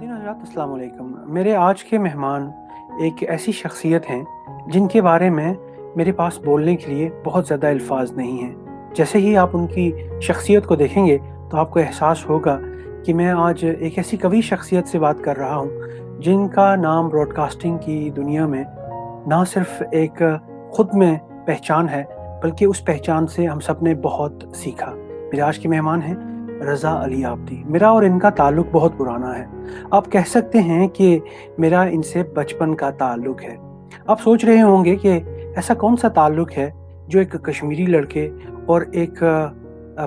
خواتین حضرات السلام علیکم. میرے آج کے مہمان ایک ایسی شخصیت ہیں جن کے بارے میں میرے پاس بولنے کے لیے بہت زیادہ الفاظ نہیں ہیں. جیسے ہی آپ ان کی شخصیت کو دیکھیں گے تو آپ کو احساس ہوگا کہ میں آج ایک ایسی قوی شخصیت سے بات کر رہا ہوں جن کا نام براڈ کاسٹنگ کی دنیا میں نہ صرف ایک خود میں پہچان ہے بلکہ اس پہچان سے ہم سب نے بہت سیکھا. میرے آج کے مہمان ہیں رضا علی عابدی. میرا اور ان کا تعلق بہت پرانا ہے. آپ کہہ سکتے ہیں کہ میرا ان سے بچپن کا تعلق ہے. آپ سوچ رہے ہوں گے کہ ایسا کون سا تعلق ہے جو ایک کشمیری لڑکے اور ایک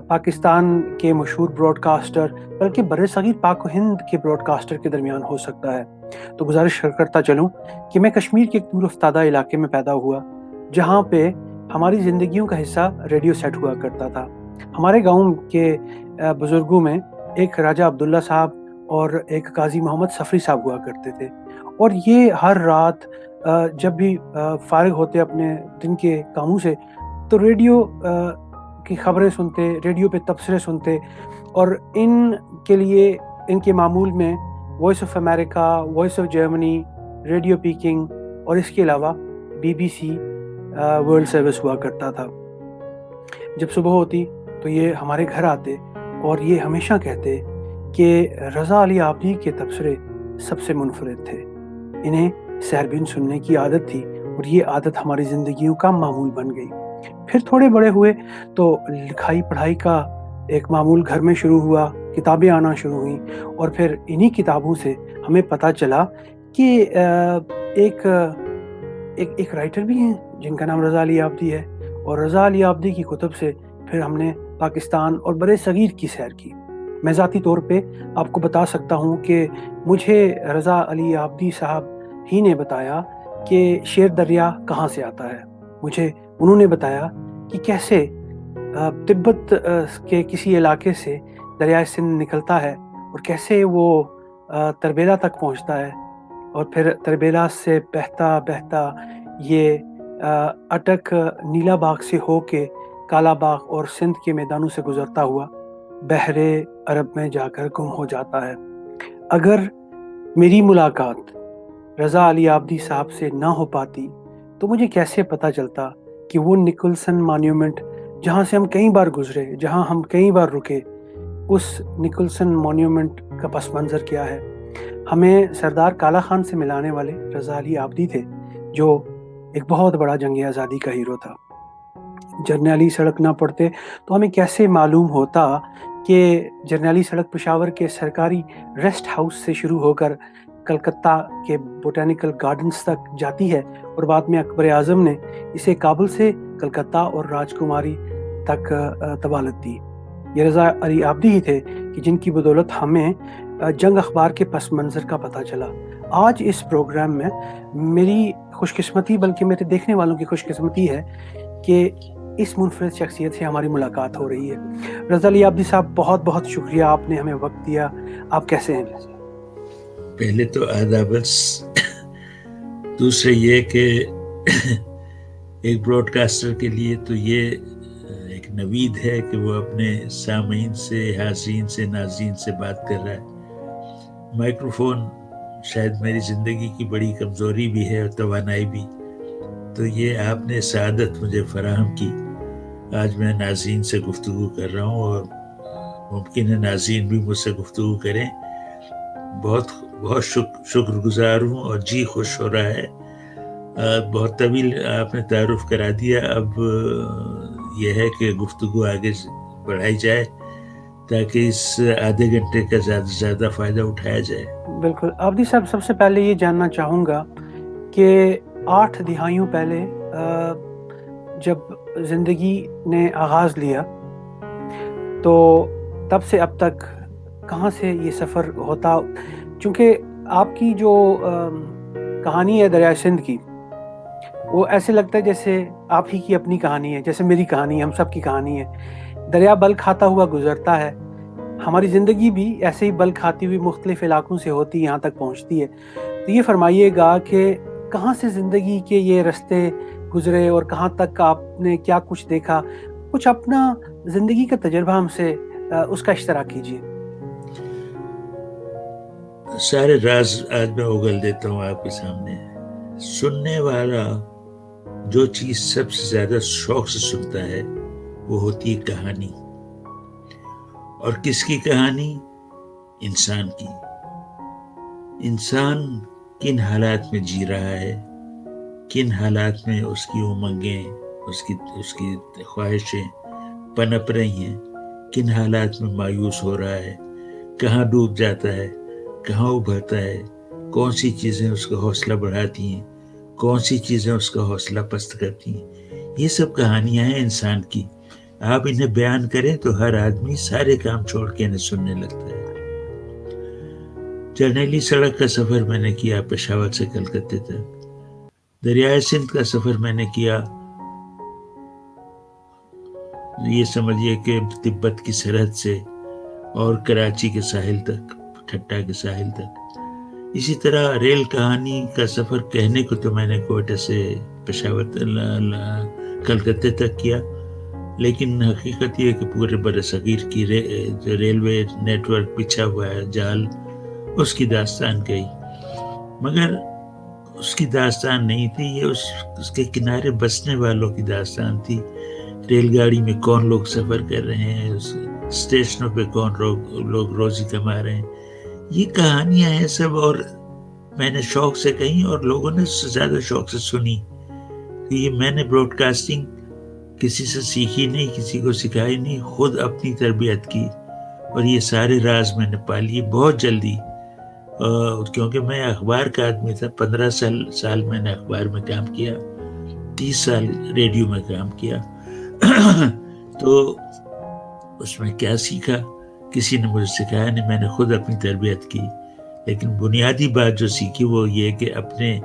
پاکستان کے مشہور براڈ کاسٹر بلکہ برصغیر پاک و ہند کے براڈ کاسٹر کے درمیان ہو سکتا ہے. تو گزارش کرتا چلوں کہ میں کشمیر کے ایک دور افتادہ علاقے میں پیدا ہوا جہاں پہ ہماری زندگیوں کا حصہ ریڈیو سیٹ ہوا کرتا تھا. ہمارے گاؤں کے بزرگوں میں ایک راجہ عبداللہ صاحب اور ایک قاضی محمد صفری صاحب ہوا کرتے تھے اور یہ ہر رات جب بھی فارغ ہوتے اپنے دن کے کاموں سے تو ریڈیو کی خبریں سنتے, ریڈیو پہ تبصرے سنتے اور ان کے لیے ان کے معمول میں voice of America, voice of Germany, radio Peking اور اس کے علاوہ BBC ورلڈ سروس ہوا کرتا تھا. جب صبح ہوتی تو یہ ہمارے گھر آتے اور یہ ہمیشہ کہتے کہ رضا علی عابدی کے تبصرے سب سے منفرد تھے. انہیں سحربین سننے کی عادت تھی اور یہ عادت ہماری زندگیوں کا معمول بن گئی. پھر تھوڑے بڑے ہوئے تو لکھائی پڑھائی کا ایک معمول گھر میں شروع ہوا, کتابیں آنا شروع ہوئیں اور پھر انہی کتابوں سے ہمیں پتہ چلا کہ ایک رائٹر بھی ہیں جن کا نام رضا علی عابدی ہے اور رضا علی عابدی کی کتب سے پھر ہم نے پاکستان اور برصغیر کی سیر کی. میں ذاتی طور پہ آپ کو بتا سکتا ہوں کہ مجھے رضا علی عابدی صاحب ہی نے بتایا کہ شیر دریا کہاں سے آتا ہے. مجھے انہوں نے بتایا کہ کیسے تبت کے کسی علاقے سے دریائے سندھ نکلتا ہے اور کیسے وہ تربیلا تک پہنچتا ہے اور پھر تربیلا سے بہتا بہتا یہ اٹک نیلا باغ سے ہو کے کالا باغ اور سندھ کے میدانوں سے گزرتا ہوا بحر عرب میں جا کر گم ہو جاتا ہے. اگر میری ملاقات رضا علی عابدی صاحب سے نہ ہو پاتی تو مجھے کیسے پتہ چلتا کہ وہ نکلسن مانیومنٹ جہاں سے ہم کئی بار گزرے, جہاں ہم کئی بار رکے, اس نکلسن مانیومنٹ کا پس منظر کیا ہے. ہمیں سردار کالا خان سے ملانے والے رضا علی عابدی تھے جو ایک بہت بڑا جنگ آزادی کا ہیرو تھا. جرنیلی سڑک نہ پڑتے تو ہمیں کیسے معلوم ہوتا کہ جرنیلی سڑک پشاور کے سرکاری ریسٹ ہاؤس سے شروع ہو کر کلکتہ کے بوٹینیکل گارڈنز تک جاتی ہے اور بعد میں اکبر اعظم نے اسے کابل سے کلکتہ اور راجکماری تک طوالت دی. یہ رضا علی عابدی ہی تھے کہ جن کی بدولت ہمیں جنگ اخبار کے پس منظر کا پتہ چلا. آج اس پروگرام میں میری خوش قسمتی بلکہ میرے دیکھنے والوں کی خوش قسمتی ہے کہ اس منفرد شخصیت سے ہماری ملاقات ہو رہی ہے. رضا علی عابدی صاحب بہت بہت شکریہ, آپ نے ہمیں وقت دیا. آپ کیسے ہیں؟ پہلے تو آداب. دوسرے یہ کہ ایک براڈ کاسٹر کے لیے تو یہ ایک نوید ہے کہ وہ اپنے سامعین سے, حاضرین سے, ناظرین سے بات کر رہا ہے. مائکروفون شاید میری زندگی کی بڑی کمزوری بھی ہے اور توانائی بھی, تو یہ آپ نے سعادت مجھے فراہم کی. آج میں ناظرین سے گفتگو کر رہا ہوں اور ممکن ہے ناظرین بھی مجھ سے گفتگو کریں. بہت بہت شکر گزار ہوں اور جی خوش ہو رہا ہے. بہت طویل آپ نے تعارف کرا دیا. اب یہ ہے کہ گفتگو آگے بڑھائی جائے تاکہ اس آدھے گھنٹے کا زیادہ سے زیادہ فائدہ اٹھایا جائے. بالکل. عابدی صاحب, سب سے پہلے یہ جاننا چاہوں گا کہ 8 دہائیوں پہلے جب زندگی نے آغاز لیا تو تب سے اب تک کہاں سے یہ سفر ہوتا, چونکہ آپ کی جو کہانی ہے دریائے سندھ کی وہ ایسے لگتا ہے جیسے آپ ہی کی اپنی کہانی ہے, جیسے میری کہانی ہے, ہم سب کی کہانی ہے. دریا بل کھاتا ہوا گزرتا ہے, ہماری زندگی بھی ایسے ہی بل کھاتی ہوئی مختلف علاقوں سے ہوتی یہاں تک پہنچتی ہے. تو یہ فرمائیے گا کہ کہاں سے زندگی کے یہ رستے گزرے اور کہاں تک آپ نے کیا کچھ دیکھا, کچھ اپنا زندگی کا تجربہ ہم سے اس کا اشتراک کیجیے. سارے راز آج میں اگل دیتا ہوں آپ کے سامنے. سننے والا جو چیز سب سے زیادہ شوق سے سنتا ہے وہ ہوتی ہے کہانی. اور کس کی کہانی؟ انسان کی. انسان کن حالات میں جی رہا ہے، کن حالات میں اس کی امنگیں، اس کی خواہشیں پنپ رہی ہیں، کن حالات میں مایوس ہو رہا ہے، کہاں ڈوب جاتا ہے، کہاں ابھرتا ہے، کون سی چیزیں اس کا حوصلہ بڑھاتی ہیں، کون سی چیزیں اس کا حوصلہ پست کرتی ہیں. یہ سب کہانیاں ہیں انسان کی. آپ انہیں بیان کریں تو ہر آدمی سارے کام چھوڑ کے انہیں سننے لگتا ہے. جرنیلی سڑک کا سفر میں نے کیا پشاور سے کلکتے تک. دریائے سندھ کا سفر میں نے کیا، یہ سمجھیے کہ تبت کی سرحد سے اور کراچی کے ساحل تک، ٹھٹا کے ساحل تک. اسی طرح ریل کہانی کا سفر کہنے کو تو میں نے کوئٹہ سے پشاور کلکتے تک کیا، لیکن حقیقت یہ کہ پورے برصغیر کی جو ریلوے نیٹ ورک بچھا ہوا ہے جال، اس کی داستان کہی. مگر اس کی داستان نہیں تھی، یہ اس کے کنارے بسنے والوں کی داستان تھی. ریل گاڑی میں کون لوگ سفر کر رہے ہیں، اسٹیشنوں پہ کون لوگ روزی کما رہے ہیں. یہ کہانیاں ہیں سب، اور میں نے شوق سے کہی اور لوگوں نے اس سے زیادہ شوق سے سنی. یہ میں نے براڈ کاسٹنگ کسی سے سیکھی نہیں، کسی کو سکھائی نہیں، خود اپنی تربیت کی. اور یہ سارے راز میں نے پا لیے بہت جلدی، کیونکہ میں اخبار کا آدمی تھا. 15 سال میں نے اخبار میں کام کیا، 30 سال ریڈیو میں کام کیا. تو اس میں کیا سیکھا؟ کسی نے مجھے سکھایا نہیں، میں نے خود اپنی تربیت کی. لیکن بنیادی بات جو سیکھی وہ یہ کہ اپنے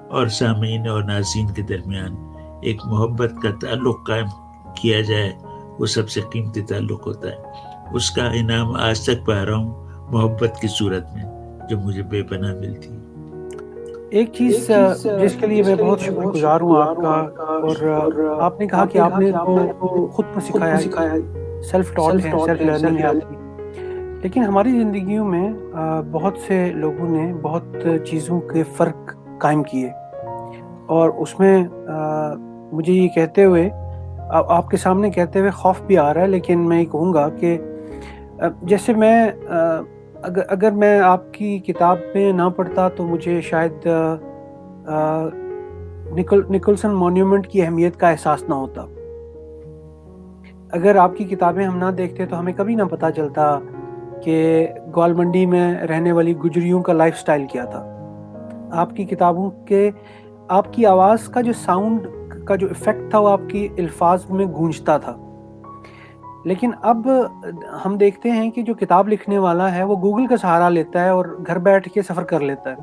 اور سامعین اور ناظرین کے درمیان ایک محبت کا تعلق قائم کیا جائے، وہ سب سے قیمتی تعلق ہوتا ہے. اس کا انعام آج تک پا رہا ہوں محبت کی صورت میں، جو مجھے بے پناہ ملتی ہے. ایک چیز جس کے لیے میں بہت شکر گزار ہوں آپ کا، اور آپ نے کہا کہ آپ نے تو خود کو سکھایا، سیلف ٹاٹ ہے، سیلف لرننگ ہے آپ کی. لیکن ہماری زندگیوں میں بہت سے لوگوں نے بہت چیزوں کے فرق قائم کیے، اور اس میں مجھے یہ کہتے ہوئے، آپ کے سامنے کہتے ہوئے خوف بھی آ رہا ہے. لیکن میں یہ کہوں گا کہ جیسے میں اگر میں آپ کی کتاب میں نہ پڑھتا تو مجھے شاید نکلسن مونیومنٹ کی اہمیت کا احساس نہ ہوتا. اگر آپ کی کتابیں ہم نہ دیکھتے تو ہمیں کبھی نہ پتہ چلتا کہ گوال منڈی میں رہنے والی گجریوں کا لائف سٹائل کیا تھا. آپ کی کتابوں کے، آپ کی آواز کا جو ساؤنڈ کا جو ایفیکٹ تھا وہ آپ کی الفاظ میں گونجتا تھا. لیکن اب ہم دیکھتے ہیں کہ جو کتاب لکھنے والا ہے وہ گوگل کا سہارا لیتا ہے اور گھر بیٹھ کے سفر کر لیتا ہے.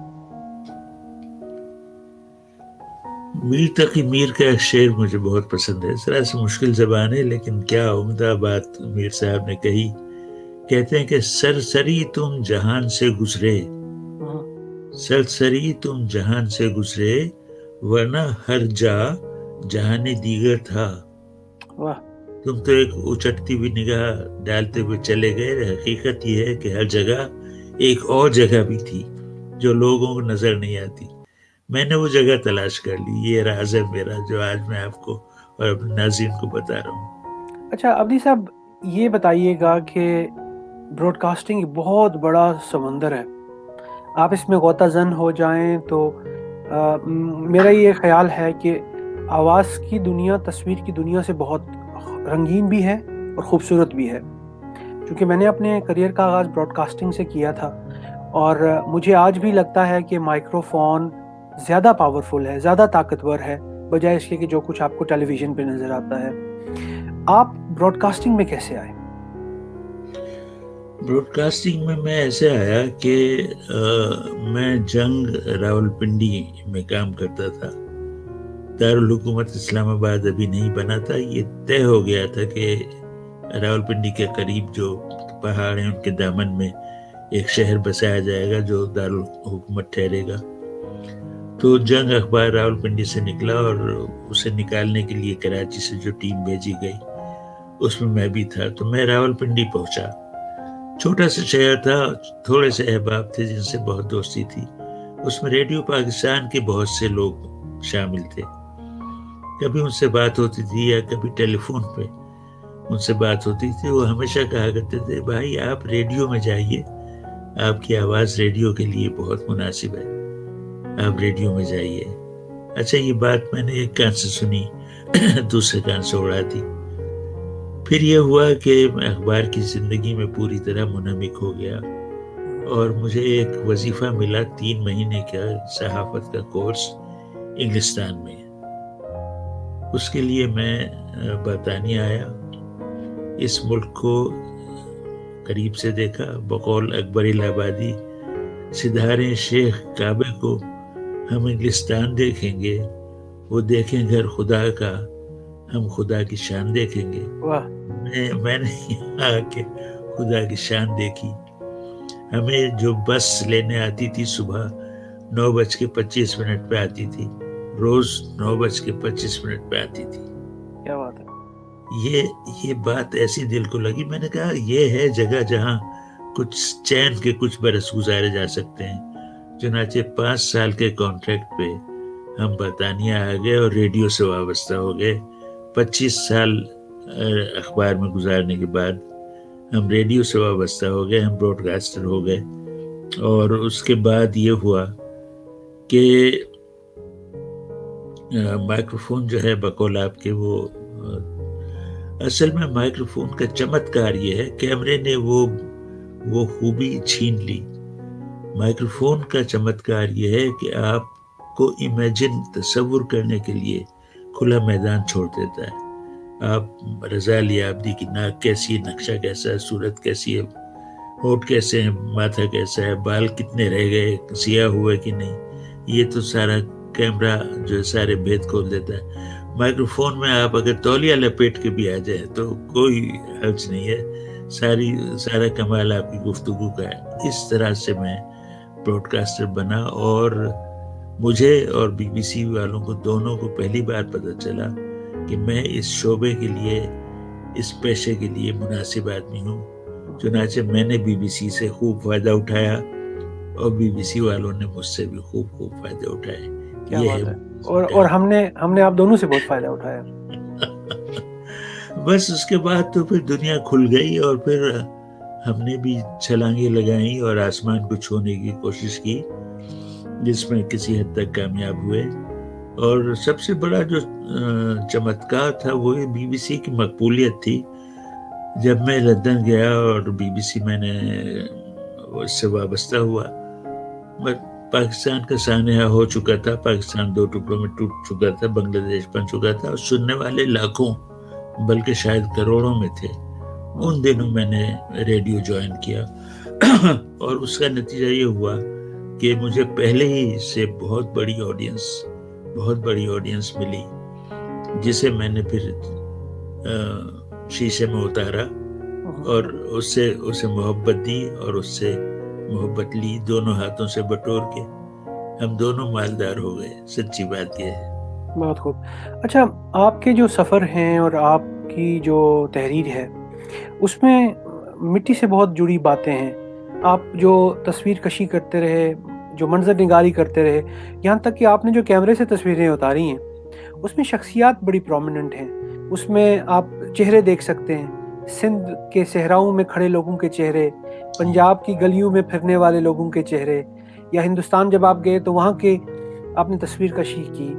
میر تقی میر کا ایک شعر مجھے بہت پسند ہے. ذرا سی مشکل زبان ہے لیکن کیا عمدہ بات میر صاحب نے کہی. کہتے ہیں کہ سرسری تم جہان سے گزرے، سرسری تم جہان سے گزرے، ورنہ ہر جا جہان دیگر تھا. واہ، تم تو ایک اچٹتی ہوئی نگاہ ڈالتے ہوئے چلے گئے. حقیقت یہ ہے کہ ہر جگہ ایک اور جگہ بھی تھی جو لوگوں کو نظر نہیں آتی. میں نے وہ جگہ تلاش کر لی. یہ راز ہے میرا جو آج میں آپ کو اور اپنے ناظرین کو بتا رہا ہوں. اچھا ابدی صاحب، یہ بتائیے گا کہ براڈ کاسٹنگ بہت بڑا سمندر ہے. آپ اس میں غوطہ زن ہو جائیں تو میرا یہ خیال ہے کہ آواز کی دنیا تصویر کی دنیا سے بہت رنگین بھی ہے اور خوبصورت بھی ہے. کیونکہ میں نے اپنے کریئر کا آغاز براڈ کاسٹنگ سے کیا تھا، اور مجھے آج بھی لگتا ہے کہ مائکرو فون زیادہ پاورفل ہے، زیادہ طاقتور ہے، بجائے اس کے کہ جو کچھ آپ کو ٹیلی ویژن پہ نظر آتا ہے. آپ براڈ کاسٹنگ میں کیسے آئے؟ براڈ کاسٹنگ میں ایسے آیا کہ میں جنگ راولپنڈی میں کام کرتا تھا. دارالحکومت اسلام آباد ابھی نہیں بنا تھا. یہ طے ہو گیا تھا کہ راولپنڈی کے قریب جو پہاڑ ہیں ان کے دامن میں ایک شہر بسایا جائے گا جو دارالحکومت ٹھہرے گا. تو جنگ اخبار راولپنڈی سے نکلا اور اسے نکالنے کے لیے کراچی سے جو ٹیم بھیجی گئی اس میں بھی تھا. تو میں راولپنڈی پہنچا. چھوٹا سا شہر تھا، تھوڑے سے احباب تھے جن سے بہت دوستی تھی. اس میں ریڈیو پاکستان کے بہت سے لوگ شامل تھے. کبھی ان سے بات ہوتی تھی یا کبھی ٹیلی فون پہ ان سے بات ہوتی تھی. وہ ہمیشہ کہا کرتے تھے بھائی آپ ریڈیو میں جائیے، آپ کی آواز ریڈیو کے لیے بہت مناسب ہے، آپ ریڈیو میں جائیے. اچھا یہ بات میں نے ایک کان سے سنی دوسرے کان سے اڑا دی. پھر یہ ہوا کہ میں اخبار کی زندگی میں پوری طرح منہمک ہو گیا اور مجھے ایک وظیفہ ملا 3 مہینے کا صحافت کا کورس انگلستان میں. اس کے لیے میں برطانیہ آیا. اس ملک کو قریب سے دیکھا. بقول اکبر الہآبادی سدھاریں شیخ کعبے کو ہم انگلستان دیکھیں گے، وہ دیکھیں گھر خدا کا، ہم خدا کی شان دیکھیں گے. واہ، میں نے یہاں کے خدا کی شان دیکھی. ہمیں جو بس لینے آتی تھی صبح 9:25 پہ آتی تھی، روز 9:25 پہ آتی تھی. کیا بات ہے. یہ بات ایسی دل کو لگی. میں نے کہا یہ ہے جگہ جہاں کچھ چین کے کچھ برس گزارے جا سکتے ہیں. چنانچہ 5 سال کے کانٹریکٹ پہ ہم برطانیہ آ گئے اور ریڈیو سے وابستہ ہو گئے. 25 سال اخبار میں گزارنے کے بعد ہم ریڈیو سے وابستہ ہو گئے، ہم براڈ کاسٹر ہو گئے. اور اس کے بعد یہ ہوا کہ مائکروفون جو ہے بقول آپ کے وہ اصل میں مائکروفون کا چمتکار یہ ہے، کیمرے نے وہ خوبی چھین لی. مائکروفون کا چمتکار یہ ہے کہ آپ کو امیجن تصور کرنے کے لیے کھلا میدان چھوڑ دیتا ہے. آپ رضا علی عابدی کی ناک کیسی ہے، نقشہ کیسا ہے، صورت کیسی ہے، ہونٹ کیسے ہیں، ماتھا کیسا ہے، بال کتنے رہ گئے، سیاہ ہوئے کہ نہیں، یہ تو سارا کیمرہ جو ہے سارے بھید کھول دیتا ہے. مائکروفون میں آپ اگر تولیہ لپیٹ کے بھی آ جائیں تو کوئی حرج نہیں ہے، سارا کمال آپ کی گفتگو کا ہے. اس طرح سے میں براڈ کاسٹر بنا اور مجھے اور بی بی سی والوں کو دونوں کو پہلی بار پتہ چلا کہ میں اس شعبے کے لیے، اس پیشے کے لیے مناسب آدمی ہوں. چنانچہ میں نے بی بی سی سے خوب فائدہ اٹھایا اور بی بی سی والوں نے مجھ سے بھی خوب فائدہ اٹھائے. کیا بات ہے. اور ہم نے آپ دونوں سے بہت فائدہ اٹھایا. بس اس کے بعد تو پھر دنیا کھل گئی اور پھر ہم نے بھی چھلانگیں لگائیں اور آسمان کو چھونے کی کوشش کی، جس میں کسی حد تک کامیاب ہوئے. اور سب سے بڑا جو چمتکار تھا وہ بی بی سی کی مقبولیت تھی. جب میں لندن گیا اور بی بی سی میں نے اس سے وابستہ ہوا، پاکستان کا سانحہ ہو چکا تھا، پاکستان 2 ٹکڑوں میں ٹوٹ چکا تھا، بنگلہ دیش بن چکا تھا اور سننے والے لاکھوں بلکہ شاید کروڑوں میں تھے. ان دنوں میں نے ریڈیو جوائن کیا اور اس کا نتیجہ یہ ہوا کہ مجھے پہلے ہی سے بہت بڑی آڈینس ملی، جسے میں نے پھر شیشے میں اتارا اور اسے محبت دی اور اس سے محبت لی، دونوں ہاتھوں سے بٹور کے ہم دونوں مالدار ہو گئے. سچی بات یہ ہے. بہت خوب. اچھا، آپ کے جو سفر ہیں اور آپ کی جو تحریر ہے اس میں مٹی سے بہت جڑی باتیں ہیں. آپ جو تصویر کشی کرتے رہے، جو منظر نگاری کرتے رہے، یہاں تک کہ آپ نے جو کیمرے سے تصویریں اتاری ہیں اس میں شخصیات بڑی پرومیننٹ ہیں. اس میں آپ چہرے دیکھ سکتے ہیں، سندھ کے صحراؤں میں کھڑے لوگوں کے چہرے، پنجاب کی گلیوں میں پھرنے والے لوگوں کے چہرے، یا ہندوستان جب آپ گئے تو وہاں کے آپ نے تصویر کشی کی.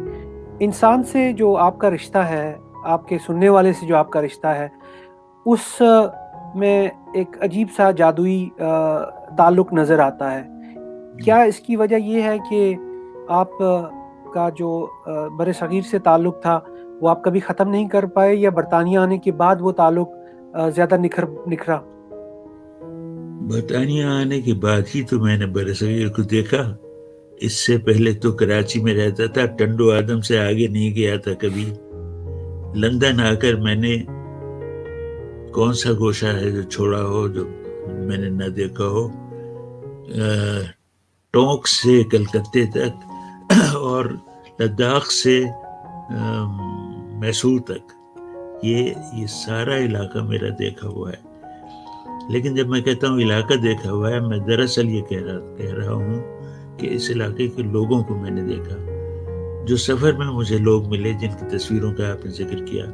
انسان سے جو آپ کا رشتہ ہے، آپ کے سننے والے سے جو آپ کا رشتہ ہے، اس میں ایک عجیب سا جادوئی تعلق نظر آتا ہے. کیا اس کی وجہ یہ ہے کہ آپ کا جو بر صغیر سے تعلق تھا وہ آپ کبھی ختم نہیں کر پائے، یا برطانیہ آنے کے بعد وہ تعلق زیادہ نکھرا؟ برطانیہ آنے کے بعد ہی تو میں نے بر صغیر کو دیکھا. اس سے پہلے تو کراچی میں رہتا تھا، ٹنڈو آدم سے آگے نہیں گیا تھا کبھی. لندن آ کر میں نے کون سا گوشہ ہے جو چھوڑا ہو جو میں نے نہ دیکھا ہو. ٹونک سے کلکتے تک اور لداخ سے میسور تک، یہ سارا علاقہ میرا دیکھا ہوا ہے. لیکن جب میں کہتا ہوں علاقہ دیکھا ہوا ہے، میں دراصل یہ کہہ رہا ہوں کہ اس علاقے کے لوگوں کو میں نے دیکھا. جو سفر میں مجھے لوگ ملے جن کی تصویروں کا آپ نے ذکر کیا،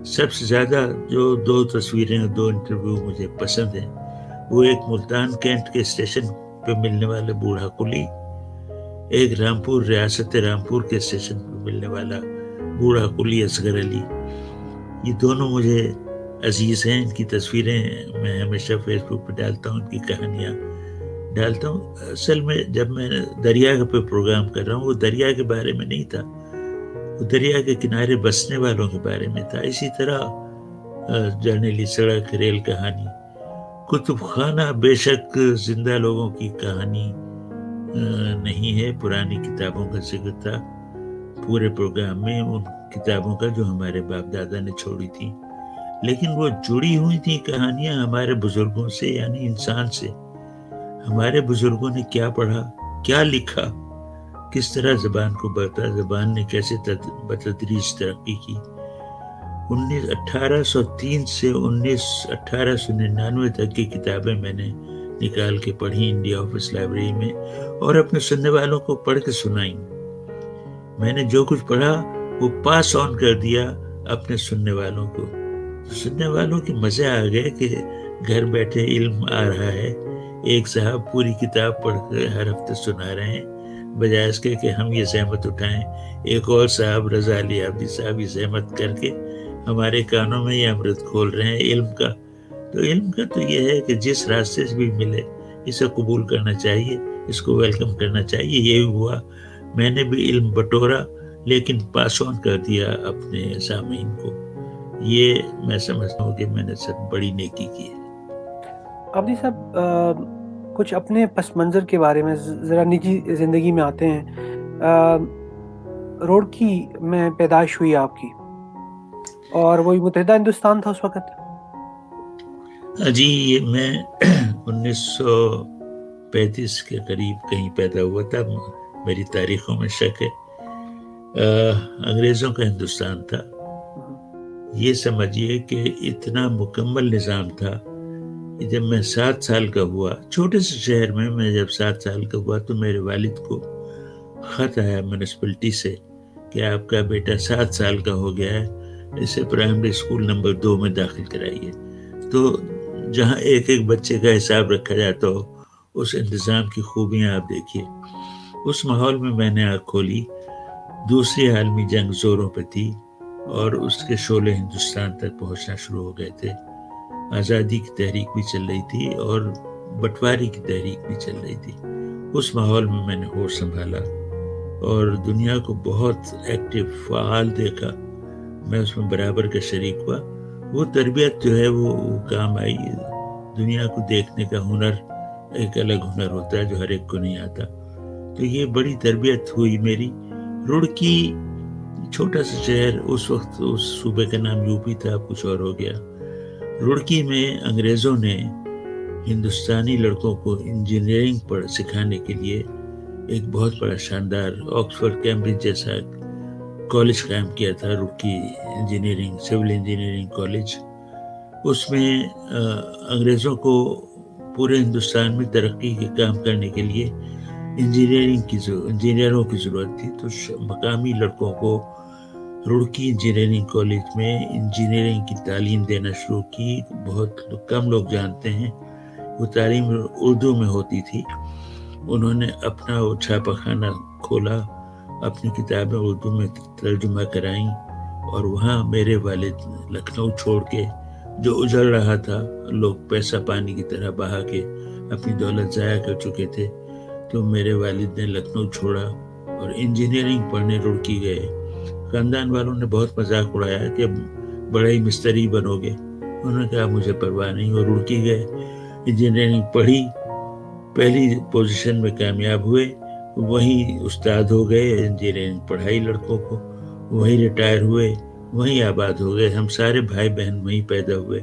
سب سے زیادہ جو 2 تصویریں اور 2 انٹرویو مجھے پسند ہیں، وہ ایک ملتان کینٹ کے اسٹیشن پہ ملنے والے بوڑھا کلی، ایک رامپور ریاست رامپور کے اسٹیشن پہ ملنے والا بوڑھا کلی اصغر علی. یہ دونوں مجھے عزیز ہیں. ان کی تصویریں میں ہمیشہ فیس بک پہ ڈالتا ہوں، ان کی کہانیاں ڈالتا ہوں. اصل میں جب میں دریا پہ پروگرام کر رہا ہوں، وہ دریا کے بارے میں نہیں تھا، وہ دریا کے کنارے بسنے والوں کے بارے میں تھا. اسی طرح جرنیلی سڑک، ریل کہانی، کتب خانہ بے شک زندہ لوگوں کی کہانی نہیں ہے، پرانی کتابوں کا ذکر تھا پورے پروگرام میں، ان کتابوں کا جو ہمارے باپ دادا نے چھوڑی تھی. لیکن وہ جڑی ہوئی تھی کہانیاں ہمارے بزرگوں سے، یعنی انسان سے. ہمارے بزرگوں نے کیا پڑھا، کیا لکھا، کس طرح زبان کو برتا، زبان نے کیسے بتدریج ترقی کی. 1803 سے 1899 تک کی کتابیں میں نے نکال کے پڑھی انڈیا آفس لائبریری میں، اور اپنے سننے والوں کو پڑھ کے سنائی. میں نے جو کچھ پڑھا وہ پاس آن کر دیا اپنے سننے والوں کو. سننے والوں کے مزے آ گئے کہ گھر بیٹھے علم آ رہا ہے. ایک صاحب پوری کتاب پڑھ کر ہر ہفتے سنا رہے ہیں، بجائے اس کے کہ ہم یہ زحمت اٹھائیں. ایک اور صاحب رضا علی عابدی صاحب یہ زحمت کر کے ہمارے کانوں میں یہ امرت کھول رہے ہیں علم کا. تو علم کا تو یہ ہے کہ جس راستے سے بھی ملے اسے قبول کرنا چاہیے، اس کو ویلکم کرنا چاہیے. یہی ہوا، میں نے بھی علم بٹورا لیکن پاس آن کر دیا اپنے سامعین کو. یہ میں سمجھتا ہوں کہ میں نے سب بڑی نیکی کی ہے. عابدی صاحب، کچھ اپنے پس منظر کے بارے میں ذرا نجی زندگی میں آتے ہیں. روڑکی میں پیدائش ہوئی آپ کی، اور وہی متحدہ ہندوستان تھا اس وقت. جی، میں 1935 کے قریب کہیں پیدا ہوا تھا. میری تاریخوں میں شک ہے. انگریزوں کا ہندوستان تھا. یہ سمجھیے کہ اتنا مکمل نظام تھا. جب میں 7 سال کا ہوا، چھوٹے سے شہر میں جب 7 سال کا ہوا، تو میرے والد کو خط آیا میونسپلٹی سے کہ آپ کا بیٹا 7 سال کا ہو گیا ہے، اسے پرائمری اسکول نمبر 2 میں داخل کرائیے. تو جہاں ایک ایک بچے کا حساب رکھا جاتا ہو، اس انتظام کی خوبیاں آپ دیکھیے. اس ماحول میں نے آنکھ کھولی. دوسری عالمی جنگ زوروں پہ تھی اور اس کے شعلے ہندوستان تک پہنچنا شروع ہو گئے تھے. آزادی کی تحریک بھی چل رہی تھی اور بٹواری کی تحریک بھی چل رہی تھی. اس ماحول میں نے ہوش سنبھالا اور دنیا کو بہت ایکٹیو، فعال دیکھا. میں اس میں برابر کا شریک ہوا. وہ تربیت جو ہے وہ کام آئی. دنیا کو دیکھنے کا ہنر ایک الگ ہنر ہوتا ہے جو ہر ایک کو نہیں آتا. تو یہ بڑی تربیت ہوئی میری. روڑکی چھوٹا سا شہر، اس وقت اس صوبے کا نام یوپی تھا، اب کچھ اور ہو گیا. روڑکی میں انگریزوں نے ہندوستانی لڑکوں کو انجینئرنگ سکھانے کے لیے ایک بہت بڑا شاندار آکسفورڈ کیمبرج جیسا کالج قائم کیا تھا. Roorkee engineering, civil engineering college. اس میں انگریزوں کو پورے ہندوستان میں ترقی کے کام کرنے کے لیے انجینئروں کی ضرورت تھی. تو مقامی لڑکوں کو روڑکی انجینئرنگ کالج میں انجینئرنگ کی تعلیم دینا شروع کی. بہت کم لوگ جانتے ہیں وہ تعلیم اردو میں ہوتی تھی. انہوں نے اپنا وہ چھاپا خانہ کھولا، اپنی کتابیں اردو میں ترجمہ کرائیں، اور وہاں میرے والد لکھنؤ چھوڑ کے جو اجڑ رہا تھا، لوگ پیسہ پانی کی طرح بہا کے اپنی دولت ضائع کر چکے تھے، تو میرے والد نے لکھنؤ چھوڑا اور انجینئرنگ پڑھنے روڑکی گئے. خاندان والوں نے بہت مذاق اڑایا کہ بڑا ہی مستری بنو گے. انہوں نے کہا مجھے پرواہ نہیں. اور روڑکی گئے، انجینئرنگ پڑھی، پہلی پوزیشن میں کامیاب ہوئے. وہیں استاد ہو گئے، انجینئرنگ پڑھائی لڑکوں کو، وہیں ریٹائر ہوئے، وہیں آباد ہو گئے. ہم سارے بھائی بہن وہیں پیدا ہوئے.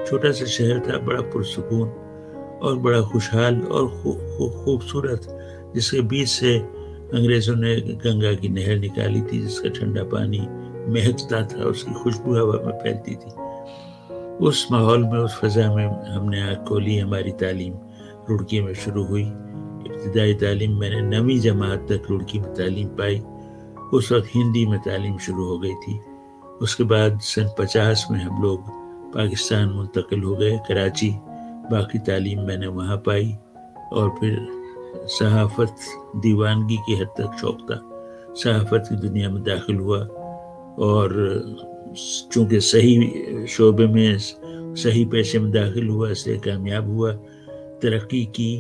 چھوٹا سا شہر تھا، بڑا پرسکون اور بڑا خوشحال اور خوبصورت، جس کے بیچ سے انگریزوں نے گنگا کی نہر نکالی تھی، جس کا ٹھنڈا پانی مہکتا تھا، اس کی خوشبو ہوا میں پھیلتی تھی. اس ماحول میں، اس فضا میں ہم نے آنکھ کھولی. ہماری تعلیم رڑکی میں شروع ہوئی. ابتدائی تعلیم میں نے 9ویں جماعت تک رڑکی میں تعلیم پائی. اس وقت ہندی میں تعلیم شروع ہو گئی تھی. اس کے بعد سن 50 میں ہم لوگ پاکستان منتقل ہو گئے، کراچی. باقی تعلیم میں نے وہاں پائی، اور پھر صحافت، دیوانگی کی حد تک شوق تھا. صحافت کی دنیا میں داخل ہوا، اور چونکہ صحیح شعبے میں، صحیح پیشے میں داخل ہوا، اس لیے کامیاب ہوا، ترقی کی.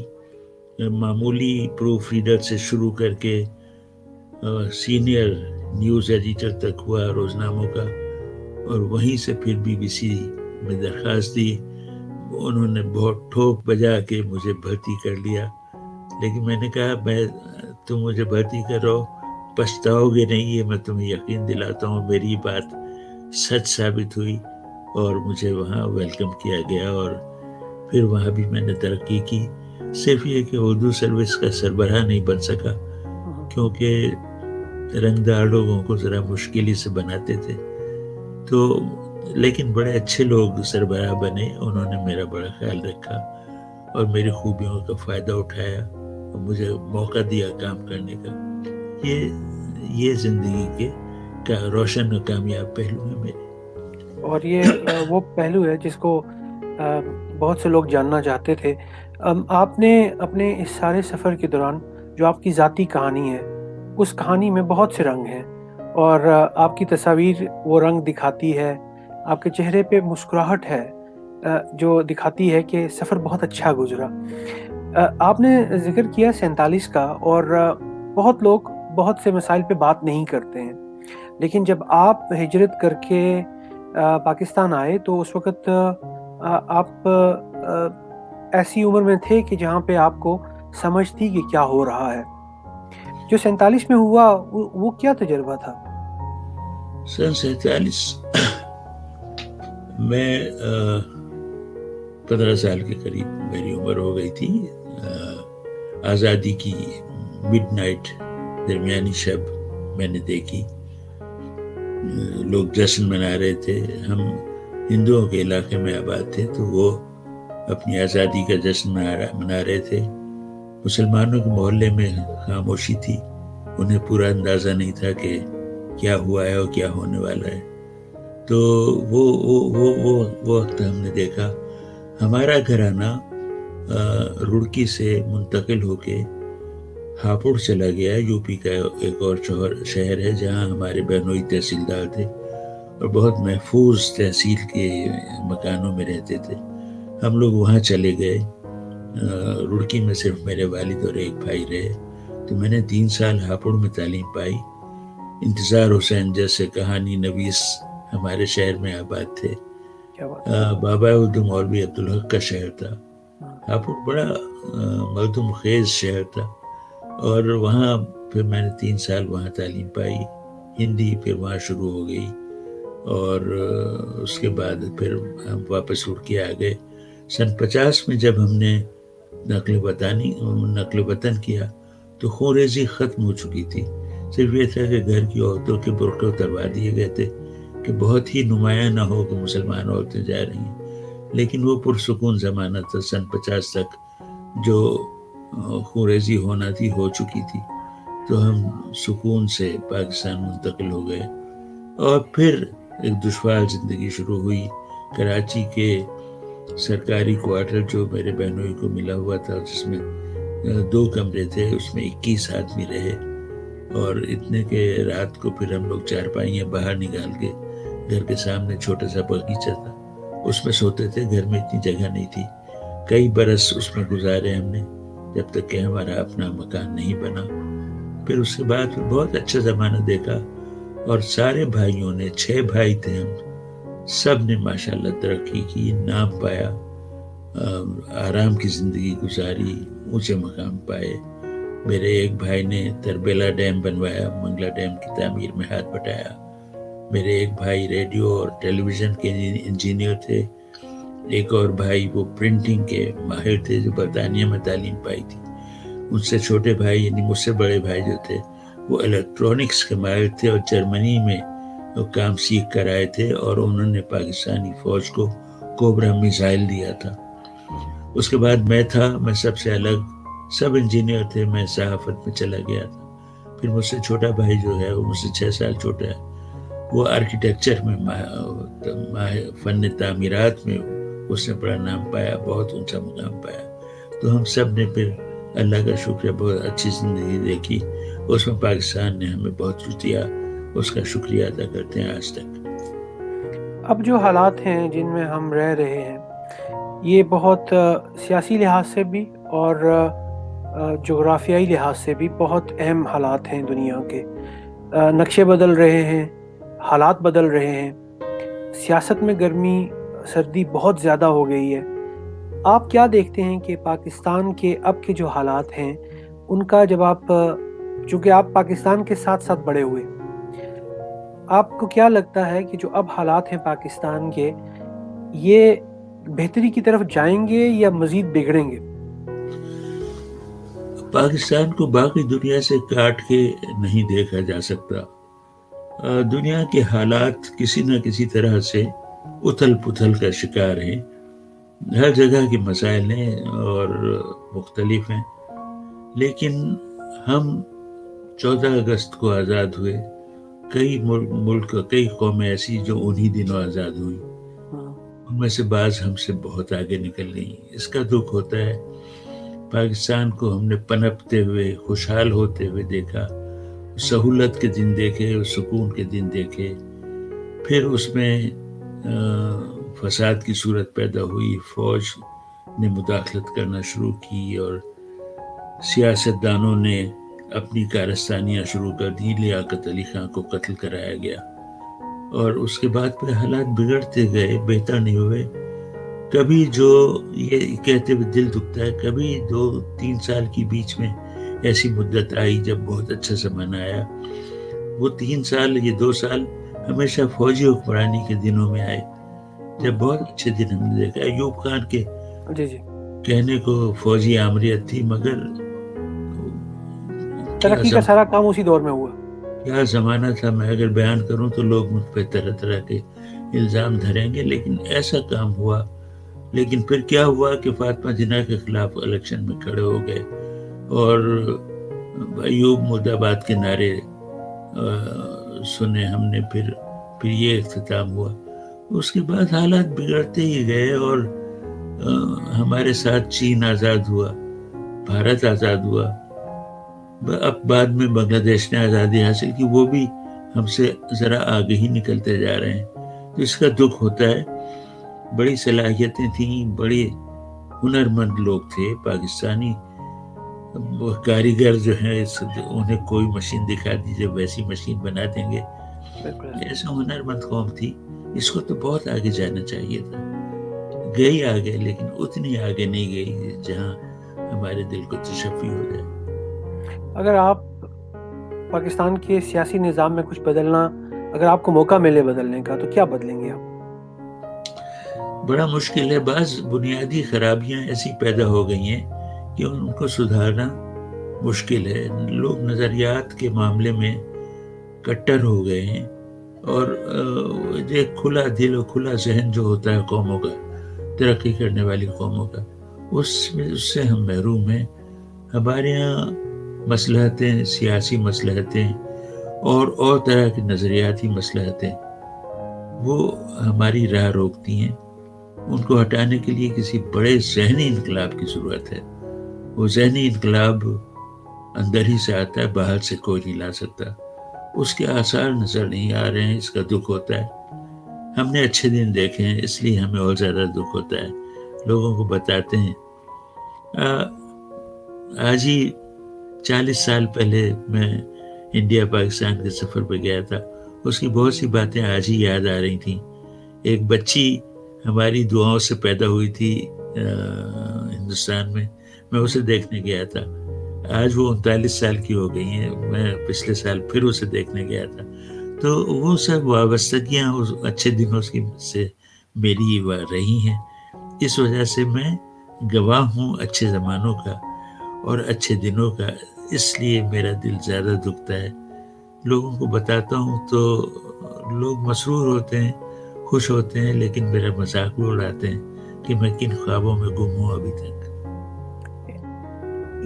معمولی پروف ریڈر سے شروع کر کے سینئر نیوز ایڈیٹر تک ہوا روزناموں کا. اور وہیں سے پھر BBC میں درخواست دی. انہوں نے بہت ٹھوک بجا کے مجھے بھرتی کر لیا. لیکن میں نے کہا، تم مجھے بھرتی کرو، پچھتاؤ گے نہیں، یہ میں تمہیں یقین دلاتا ہوں. میری بات سچ ثابت ہوئی، اور مجھے وہاں ویلکم کیا گیا. اور پھر وہاں بھی میں نے ترقی کی. صرف یہ کہ اردو سروس کا سربراہ نہیں بن سکا، کیونکہ رنگدار لوگوں کو ذرا مشکل ہی سے بناتے تھے. تو لیکن بڑے اچھے لوگ سربراہ بنے. انہوں نے میرا بڑا خیال رکھا اور میری خوبیوں کا فائدہ اٹھایا، اور مجھے موقع دیا کام کرنے کا. یہ زندگی کے روشن اور کامیاب پہلو ہیں میرے. اور یہ وہ پہلو ہے جس کو بہت سے لوگ جاننا چاہتے تھے. آپ نے اپنے اس سارے سفر کے دوران جو آپ کی ذاتی کہانی ہے، اس کہانی میں بہت سے رنگ ہیں، اور آپ کی تصاویر وہ رنگ دکھاتی ہے. آپ کے چہرے پہ مسکراہٹ ہے جو دکھاتی ہے کہ سفر بہت اچھا گزرا. آپ نے ذکر کیا 47 کا، اور بہت لوگ بہت سے مسائل پہ بات نہیں کرتے ہیں. لیکن جب آپ ہجرت کر کے پاکستان آئے تو اس وقت آپ ایسی عمر میں تھے کہ جہاں پہ آپ کو سمجھ تھی کہ کیا ہو رہا ہے. جو 47 میں ہوا وہ کیا تجربہ تھا؟ سن 47 میں 15 سال کے قریب میری عمر ہو گئی تھی. آزادی کی مڈ نائٹ، درمیانی شب میں نے دیکھی. لوگ جشن منا رہے تھے. ہم ہندوؤں کے علاقے میں آباد تھے، تو وہ اپنی آزادی کا جشن منا رہے تھے. مسلمانوں کے محلے میں خاموشی تھی. انہیں پورا اندازہ نہیں تھا کہ کیا ہوا ہے اور کیا ہونے والا ہے. تو وہ وقت ہم نے دیکھا. ہمارا گھرانہ رڑکی سے منتقل ہو کے ہاپوڑ چلا گیا. یوپی کا ایک اور شہر ہے جہاں ہمارے بہنوئی تحصیلدار تھے، اور بہت محفوظ تحصیل کے مکانوں میں رہتے تھے. ہم لوگ وہاں چلے گئے. رڑکی میں صرف میرے والد اور ایک بھائی رہے. تو میں نے 3 سال ہاپوڑ میں تعلیم پائی. انتظار حسین جیسے کہانی نویس ہمارے شہر میں آباد تھے. بابا اردو مولوی عبدالحق کا شہر تھا. ہاپوڑ بڑا مردم خیز شہر تھا. اور وہاں پھر میں نے 3 سال وہاں تعلیم پائی. ہندی پھر وہاں شروع ہو گئی، اور اس کے بعد پھر ہم واپس اڑ کے آ گئے. سن 50 میں جب ہم نے نقل وطن کیا تو خونریزی ختم ہو چکی تھی. صرف یہ تھا کہ گھر کی عورتوں کے برقع اتروا دیے گئے تھے کہ بہت ہی نمایاں نہ ہو کہ مسلمان عورتیں جا رہی ہیں. لیکن وہ پرسکون زمانہ تھا. سن 50 تک جو خونریزی ہونا تھی ہو چکی تھی. تو ہم سکون سے پاکستان منتقل ہو گئے، اور پھر ایک دشوار زندگی شروع ہوئی. کراچی کے سرکاری کوارٹر جو میرے بہنوئی کو ملا ہوا تھا، جس میں 2 کمرے تھے، اس میں 21 آدمی رہے. اور اتنے کہ رات کو پھر ہم لوگ 4 پائیاں باہر نکال کے، گھر کے سامنے چھوٹا سا باغیچہ تھا، اس میں سوتے تھے. گھر میں اتنی جگہ نہیں تھی. کئی برس اس میں گزارے ہم نے، جب تک کہ ہمارا اپنا مکان نہیں بنا. پھر اس کے بعد بہت اچھا زمانہ دیکھا، اور سارے بھائیوں نے، 6 بھائی تھے ہم، سب نے ماشاءاللہ ترقی کی، نام پایا، آرام کی زندگی گزاری، اونچے مقام پائے. میرے ایک بھائی نے تربیلا ڈیم بنوایا، منگلا ڈیم کی تعمیر میں ہاتھ بٹایا. میرے ایک بھائی ریڈیو اور ٹیلی ویژن کے انجینئر تھے. ایک اور بھائی وہ پرنٹنگ کے ماہر تھے جو برطانیہ میں تعلیم پائی تھی. ان سے چھوٹے بھائی، یعنی مجھ سے بڑے بھائی جو تھے، وہ الیکٹرانکس کے ماہر تھے اور جرمنی میں وہ کام سیکھ کر آئے تھے، اور انہوں نے پاکستانی فوج کو کوبرا میزائل دیا تھا. اس کے بعد میں تھا، میں سب سے الگ، سب انجینئر تھے، میں صحافت میں چلا گیا تھا. پھر مجھ سے چھوٹا بھائی جو ہے، وہ مجھ سے 6 سال چھوٹا ہے، وہ آرکیٹیکچر میں فن تعمیرات میں اس نے بڑا نام پایا، بہت اونچا مقام پایا. تو ہم سب نے پھر اللہ کا شکریہ بہت اچھی زندگی دیکھی. اس میں پاکستان نے ہمیں بہت کچھ دیا، اس کا شکریہ ادا کرتے ہیں آج تک. اب جو حالات ہیں جن میں ہم رہ رہے ہیں، یہ بہت سیاسی لحاظ سے بھی اور جغرافیائی لحاظ سے بھی بہت اہم حالات ہیں. دنیا کے نقشے بدل رہے ہیں، حالات بدل رہے ہیں، سیاست میں گرمی سردی بہت زیادہ ہو گئی ہے. آپ کیا دیکھتے ہیں کہ پاکستان کے اب کے جو حالات ہیں ان کا، جب آپ، چونکہ آپ پاکستان کے ساتھ ساتھ بڑے ہوئے، آپ کو کیا لگتا ہے کہ جو اب حالات ہیں پاکستان کے، یہ بہتری کی طرف جائیں گے یا مزید بگڑیں گے؟ پاکستان کو باقی دنیا سے کاٹ کے نہیں دیکھا جا سکتا. دنیا کے حالات کسی نہ کسی طرح سے اتھل پتھل کا شکار ہیں. ہر جگہ کے مسائل ہیں اور مختلف ہیں، لیکن ہم 14 اگست کو آزاد ہوئے. کئی ملک، کئی قومیں ایسی جو انہی دنوں آزاد ہوئی، ان میں سے بعض ہم سے بہت آگے نکل گئی. اس کا دکھ ہوتا ہے. پاکستان کو ہم نے پنپتے ہوئے، خوشحال ہوتے ہوئے دیکھا، سہولت کے دن دیکھے، سکون کے دن دیکھے. پھر اس میں فساد کی صورت پیدا ہوئی، فوج نے مداخلت کرنا شروع کی اور سیاستدانوں نے اپنی کارستانیاں شروع کر دی. لیاقت علی خان کو قتل کرایا گیا اور اس کے بعد پھر حالات بگڑتے گئے، بہتر نہیں ہوئے. کبھی جو یہ کہتے ہوئے دل دکھتا ہے، کبھی 2-3 سال کی بیچ میں ایسی مدت آئی جب بہت اچھا زمانہ آیا. وہ 3 سال، یہ 2 سال ہمیشہ فوجی حکمرانی کے دنوں میں آئے، جب بہت اچھے دن ہم نے دیکھا. ایوب خان کے کہنے کو فوجی آمریت تھی، مگر ترقی کا سارا کام اسی دور میں ہوا. کیا زمانہ تھا. میں اگر بیان کروں تو لوگ مجھ پہ طرح طرح کے الزام دھریں گے، لیکن ایسا کام ہوا. لیکن پھر کیا ہوا کہ فاطمہ جناح کے خلاف الیکشن میں کھڑے ہو گئے اور ایوب مرد آباد کے نعرے سنے ہم نے. پھر یہ اختتام ہوا. اس کے بعد حالات بگڑتے ہی گئے اور ہمارے ساتھ چین آزاد ہوا، بھارت آزاد ہوا. اب بعد میں بنگلہ دیش نے آزادی حاصل کی، وہ بھی ہم سے ذرا آگے ہی نکلتے جا رہے ہیں. تو اس کا دکھ ہوتا ہے. بڑی صلاحیتیں تھیں، بڑے ہنرمند لوگ تھے پاکستانی. کاریگر جو ہیں، انہیں کوئی مشین دکھا دیجیے ویسی مشین بنا دیں گے. ایسا ہنرمند قوم تھی. اس کو تو بہت آگے جانا چاہیے تھا. گئی آگے، لیکن اتنی آگے نہیں گئی جہاں ہمارے دل کو تشفی ہو جائے. اگر آپ پاکستان کے سیاسی نظام میں کچھ بدلنا، اگر آپ کو موقع ملے بدلنے کا، تو کیا بدلیں گے آپ؟ بڑا مشکل ہے. بعض بنیادی خرابیاں ایسی پیدا ہو گئی ہیں کہ ان کو سدھارنا مشکل ہے. لوگ نظریات کے معاملے میں کٹر ہو گئے ہیں اور ایک کھلا دل اور کھلا ذہن جو ہوتا ہے قوموں کا، ترقی کرنے والی قوموں کا، اس سے ہم محروم ہیں. ہمارے یہاں مصلحتیں، سیاسی مصلحتیں اور طرح کی نظریاتی مصلحتیں، وہ ہماری راہ روکتی ہیں. ان کو ہٹانے کے لیے کسی بڑے ذہنی انقلاب کی ضرورت ہے. وہ ذہنی انقلاب اندر ہی سے آتا ہے، باہر سے کوئی نہیں لا سکتا. اس کے آثار نظر نہیں آ رہے ہیں. اس کا دکھ ہوتا ہے. ہم نے اچھے دن دیکھے ہیں، اس لیے ہمیں اور زیادہ دکھ ہوتا ہے. لوگوں کو بتاتے ہیں. آج ہی 40 سال پہلے میں انڈیا پاکستان کے سفر پہ گیا تھا. اس کی بہت سی باتیں آج ہی یاد آ رہی تھیں. ایک بچی ہماری دعاؤں سے پیدا ہوئی تھی ہندوستان میں اسے دیکھنے گیا تھا. آج وہ 39 سال کی ہو گئی ہیں. میں پچھلے سال پھر اسے دیکھنے گیا تھا. تو وہ سب وابستگیاں اس اچھے دنوں سے میری رہی ہیں. اس وجہ سے میں گواہ ہوں اچھے زمانوں کا اور اچھے دنوں کا. اس لیے میرا دل زیادہ دکھتا ہے. لوگوں کو بتاتا ہوں تو لوگ مسرور ہوتے ہیں، خوش ہوتے ہیں لیکن میرا مذاق بھی اڑاتے ہیں کہ میں کن خوابوں میں گم ہوں ابھی تک.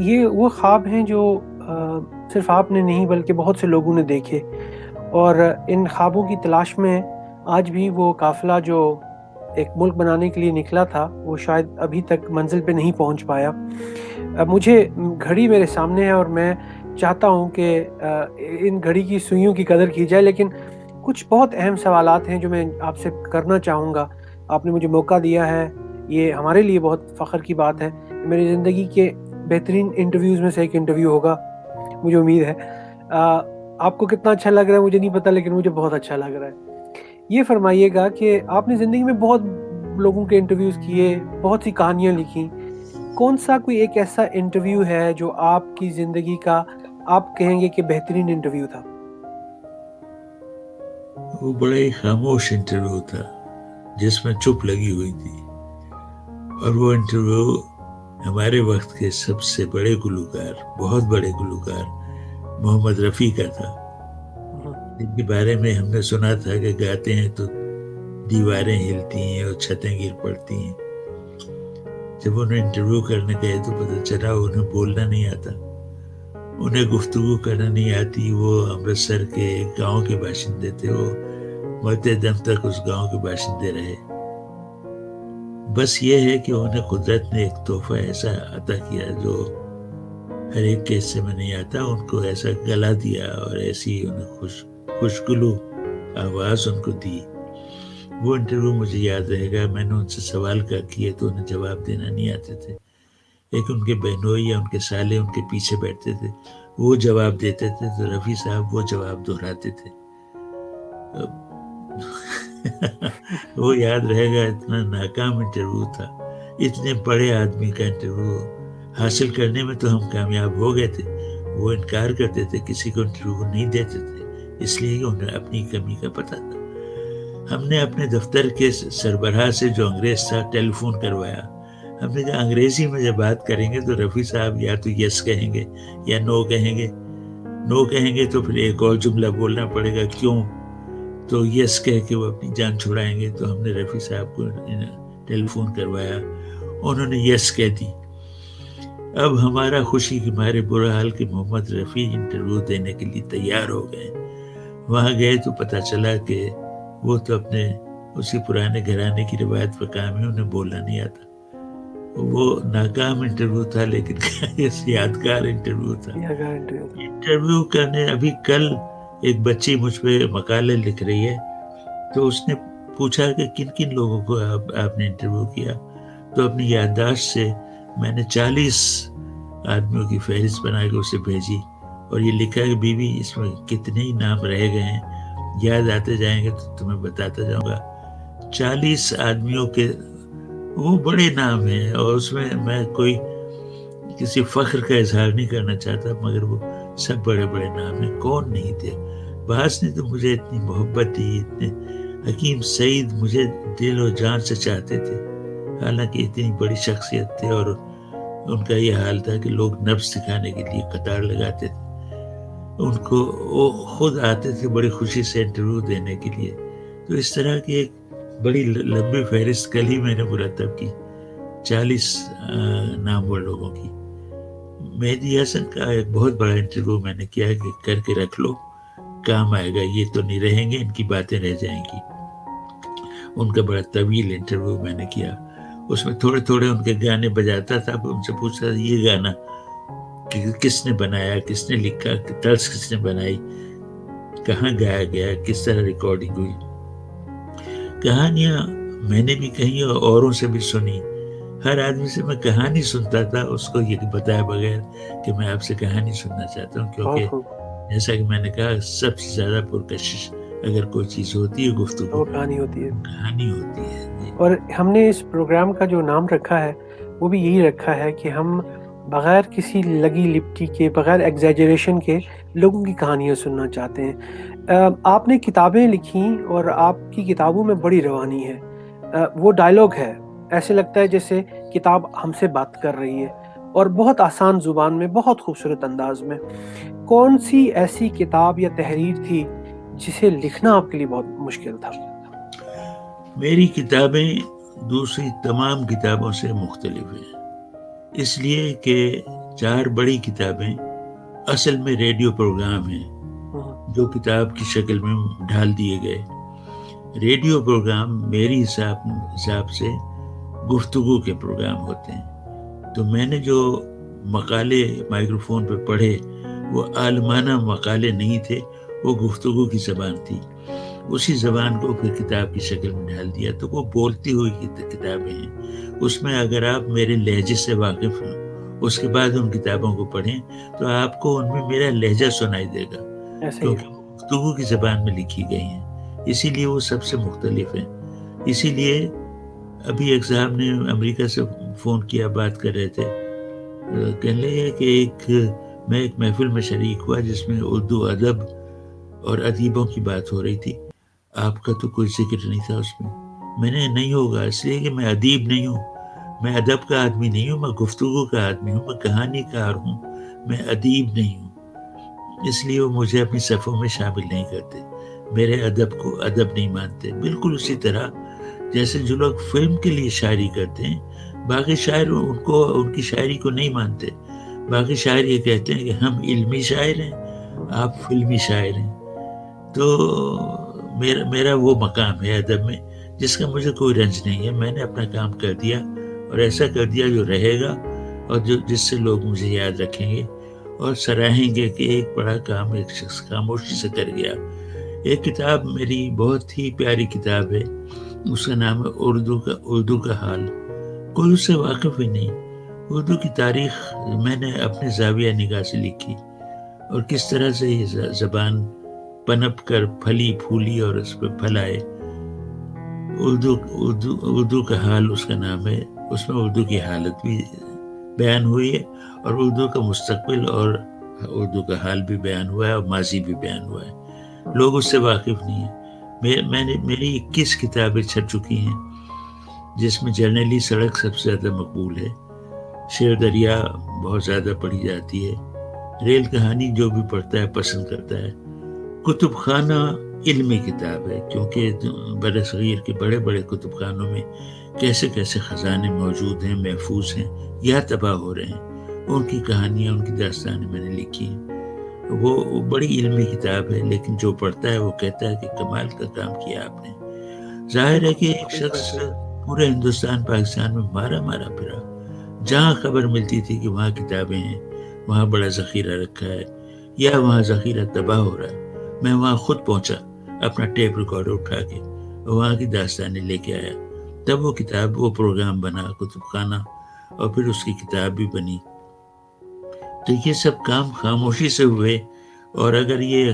یہ وہ خواب ہیں جو صرف آپ نے نہیں بلکہ بہت سے لوگوں نے دیکھے، اور ان خوابوں کی تلاش میں آج بھی وہ قافلہ جو ایک ملک بنانے کے لیے نکلا تھا وہ شاید ابھی تک منزل پہ نہیں پہنچ پایا. مجھے گھڑی میرے سامنے ہے اور میں چاہتا ہوں کہ ان گھڑی کی سوئیوں کی قدر کی جائے، لیکن کچھ بہت اہم سوالات ہیں جو میں آپ سے کرنا چاہوں گا. آپ نے مجھے موقع دیا ہے، یہ ہمارے لیے بہت فخر کی بات ہے. میری زندگی کے بہترین انٹرویوز میں سے ایک انٹرویو ہوگا، مجھے امید ہے. آپ کو کتنا اچھا لگ رہا ہے مجھے نہیں پتا، لیکن مجھے بہت اچھا لگ رہا ہے. یہ فرمائیے گا کہ آپ نے زندگی میں بہت لوگوں کے انٹرویوز کیے، بہت سی کہانیاں لکھی، کون سا کوئی ایک ایسا انٹرویو ہے جو آپ کی زندگی کا آپ کہیں گے کہ بہترین انٹرویو تھا؟ وہ بڑا ہی خاموش انٹرویو تھا جس میں چپ لگی ہوئی تھی، اور وہ انٹرویو ہمارے وقت کے سب سے بڑے گلوکار، بہت بڑے گلوکار محمد رفیع کا تھا، جن کے بارے میں ہم نے سنا تھا کہ گاتے ہیں تو دیواریں ہلتی ہیں اور چھتیں گر پڑتی ہیں. جب انہیں انٹرویو کرنے گئے تو پتہ چلا انہیں بولنا نہیں آتا، انہیں گفتگو کرنا نہیں آتی. وہ امرتسر کے ایک گاؤں کے باشندے تھے، وہ مرتے دم تک اس گاؤں کے باشندے رہے. بس یہ ہے کہ انہیں قدرت نے ایک تحفہ ایسا عطا کیا جو ہر ایک کے حصے میں نہیں آتا. ان کو ایسا گلا دیا اور ایسی انہیں خوشگلو آواز ان کو دی. وہ انٹرویو مجھے یاد رہے گا. میں نے ان سے سوال کیے تو انہیں جواب دینا نہیں آتے تھے. ایک ان کے بہنوئی یا ان کے سالے ان کے پیچھے بیٹھتے تھے، وہ جواب دیتے تھے تو رفیع صاحب وہ جواب دہراتے تھے. وہ یاد رہے گا. اتنا ناکام انٹرویو تھا، اتنے بڑے آدمی کا انٹرویو حاصل کرنے میں تو ہم کامیاب ہو گئے تھے. وہ انکار کرتے تھے، کسی کو انٹرویو نہیں دیتے تھے، اس لیے کہ انہیں اپنی کمی کا پتہ تھا. ہم نے اپنے دفتر کے سربراہ سے جو انگریز تھا ٹیلی فون کروایا. ہم نے کہا انگریزی میں جب بات کریں گے تو رفیع صاحب یا تو یس کہیں گے یا نو کہیں گے. نو کہیں گے تو پھر ایک اور جملہ بولنا پڑے گا کیوں، تو یس کہہ کے وہ اپنی جان چھڑائیں گے. تو ہم نے رفیع صاحب کو ٹیلی فون کروایا، انہوں نے یس کہہ دی. اب ہمارا خوشی کے مارے برا حال کہ محمد رفیع انٹرویو دینے کے لیے تیار ہو گئے. وہاں گئے تو پتہ چلا کہ وہ تو اپنے اسی پرانے گھرانے کی روایت پر کام ہے، انہیں بولنا نہیں آتا. وہ ناکام انٹرویو تھا لیکن یادگار انٹرویو تھا. انٹرویو کرنے ابھی کل ایک بچی مجھ پہ مقالے لکھ رہی ہے، تو اس نے پوچھا کہ کن کن لوگوں کو آپ نے انٹرویو کیا. تو اپنی یادداشت سے میں نے 40 آدمیوں کی فہرست بنا کے اسے بھیجی، اور یہ لکھا کہ بیوی اس میں کتنے ہی نام رہ گئے ہیں، یاد آتے جائیں گے تو تمہیں بتاتا جاؤں گا. 40 آدمیوں کے وہ بڑے نام ہیں، اور اس میں میں کوئی کسی فخر کا اظہار نہیں کرنا چاہتا، مگر وہ سب بڑے بڑے نام ہیں. کون نہیں تھے؟ بعض نے تو مجھے اتنی محبت دی، اتنے حکیم سعید مجھے دل و جان سے چاہتے تھے، حالانکہ اتنی بڑی شخصیت تھے، اور ان کا یہ حال تھا کہ لوگ نبض دکھانے کے لیے قطار لگاتے تھے. ان کو وہ خود آتے تھے بڑی خوشی سے انٹرویو دینے کے لیے. تو اس طرح کی ایک بڑی لمبی فہرست کل ہی میں نے مرتب کی، 40 نامور لوگوں کی. مہدی حسن کا ایک بہت بڑا انٹرویو میں نے کیا کہ کر کے رکھ لو، کام آئے گا، یہ تو نہیں رہیں گے، ان کی باتیں رہ جائیں گی. ان کا بڑا طویل انٹرویو میں نے کیا. اس میں تھوڑے تھوڑے ان کے گانے بجاتا تھا. ان سے پوچھتا تھا یہ گانا کس نے بنایا، کس نے لکھا، طرز کس نے بنائی، کہاں گایا گیا، کس طرح ریکارڈنگ ہوئی. کہانیاں میں نے بھی کہیں اور اوروں سے بھی سنی. ہر آدمی سے میں کہانی سنتا تھا، اس کو یہ بتایا بغیر کہ میں آپ سے کہانی سننا چاہتا ہوں، کیونکہ جیسا کہ میں نے کہا سب سے زیادہ پرکشش اگر کوئی چیز ہوتی ہے گفتگو، وہ کہانی ہوتی ہے. کہانی ہوتی ہے. اور ہم نے اس پروگرام کا جو نام رکھا ہے وہ بھی یہی رکھا ہے کہ ہم بغیر کسی لگی لپٹی کے، بغیر ایگزیجریشن کے لوگوں کی کہانیاں سننا چاہتے ہیں. آپ نے کتابیں لکھیں اور آپ کی کتابوں میں بڑی روانی ہے. وہ ڈائلاگ ہے، ایسے لگتا ہے جیسے کتاب ہم سے بات کر رہی ہے، اور بہت آسان زبان میں، بہت خوبصورت انداز میں. کون سی ایسی کتاب یا تحریر تھی جسے لکھنا آپ کے لیے بہت مشکل تھا؟ میری کتابیں دوسری تمام کتابوں سے مختلف ہیں، اس لیے کہ 4 بڑی کتابیں اصل میں ریڈیو پروگرام ہیں جو کتاب کی شکل میں ڈھال دیے گئے۔ ریڈیو پروگرام میری حساب سے گفتگو کے پروگرام ہوتے ہیں، تو میں نے جو مقالے مائکروفون پہ پڑھے وہ عالمانہ مقالے نہیں تھے، وہ گفتگو کی زبان تھی، اسی زبان کو پھر کتاب کی شکل میں ڈھال دیا، تو وہ بولتی ہوئی کتابیں ہیں۔ اس میں اگر آپ میرے لہجے سے واقف ہوں، اس کے بعد ان کتابوں کو پڑھیں تو آپ کو ان میں میرا لہجہ سنائی دے گا، کیونکہ وہ گفتگو کی زبان میں لکھی گئی ہیں، اسی لیے وہ سب سے مختلف ہیں۔ اسی لیے ابھی ایک صاحب نے امریکہ سے فون کیا، بات کر رہے تھے، کہنے لگے کہ میں ایک محفل میں شریک ہوا جس میں اردو ادب اور ادیبوں کی بات ہو رہی تھی، آپ کا تو کوئی ذکر نہیں تھا اس میں نے نہیں ہوگا، اس لیے کہ میں ادیب نہیں ہوں، میں ادب کا آدمی نہیں ہوں، میں گفتگو کا آدمی ہوں، میں کہانی کار ہوں، میں ادیب نہیں ہوں، اس لیے وہ مجھے اپنی صفوں میں شامل نہیں کرتے، میرے ادب کو ادب نہیں مانتے۔ بالکل اسی طرح جیسے جو لوگ فلم کے لیے شاعری کرتے ہیں، باقی شاعر ان کی شاعری کو نہیں مانتے، باقی شاعر یہ کہتے ہیں کہ ہم علمی شاعر ہیں، آپ فلمی شاعر ہیں۔ تو میرا وہ مقام ہے ادب میں جس کا مجھے کوئی رنج نہیں ہے، میں نے اپنا کام کر دیا اور ایسا کر دیا جو رہے گا اور جس سے لوگ مجھے یاد رکھیں گے اور سراہیں گے کہ ایک بڑا کام ایک شخص خاموشی سے کر گیا۔ ایک کتاب میری بہت ہی پیاری کتاب ہے، اس کا نام ہے اردو کا حال، کوئی اس سے واقف ہی نہیں۔ اردو کی تاریخ میں نے اپنے زاویہ نگاہ سے لکھی اور کس طرح سے یہ زبان پنپ کر پھلی پھولی اور اس پہ پھل آئے۔ اردو کا حال اس کا نام ہے، اس میں اردو کی حالت بھی بیان ہوئی ہے اور اردو کا مستقبل اور اردو کا حال بھی بیان ہوا ہے اور ماضی بھی بیان ہوا ہے، لوگ اس سے واقف نہیں ہیں۔ میری 21 کتابیں چھپ چکی ہیں، جس میں جرنیلی سڑک سب سے زیادہ مقبول ہے، شیر دریا بہت زیادہ پڑھی جاتی ہے، ریل کہانی جو بھی پڑھتا ہے پسند کرتا ہے۔ کتب خانہ علمی کتاب ہے، کیونکہ بر صغیر کے بڑے بڑے کتب خانوں میں کیسے کیسے خزانے موجود ہیں، محفوظ ہیں یا تباہ ہو رہے ہیں، ان کی کہانیاں، ان کی داستانیں میں نے لکھی ہیں۔ وہ بڑی علمی کتاب ہے، لیکن جو پڑھتا ہے وہ کہتا ہے کہ کمال کا کام کیا آپ نے۔ ظاہر ہے کہ ایک شخص پورے ہندوستان پاکستان میں مارا پھرا، جہاں خبر ملتی تھی کہ وہاں کتابیں ہیں، وہاں بڑا ذخیرہ رکھا ہے یا وہاں ذخیرہ تباہ ہو رہا ہے، میں وہاں خود پہنچا اپنا ٹیپ ریکارڈر اٹھا کے، وہاں کی داستانیں لے کے آیا، تب وہ کتاب، وہ پروگرام بنا کتب خانہ، اور پھر اس کی کتاب بھی بنی۔ تو یہ سب کام خاموشی سے ہوئے، اور اگر یہ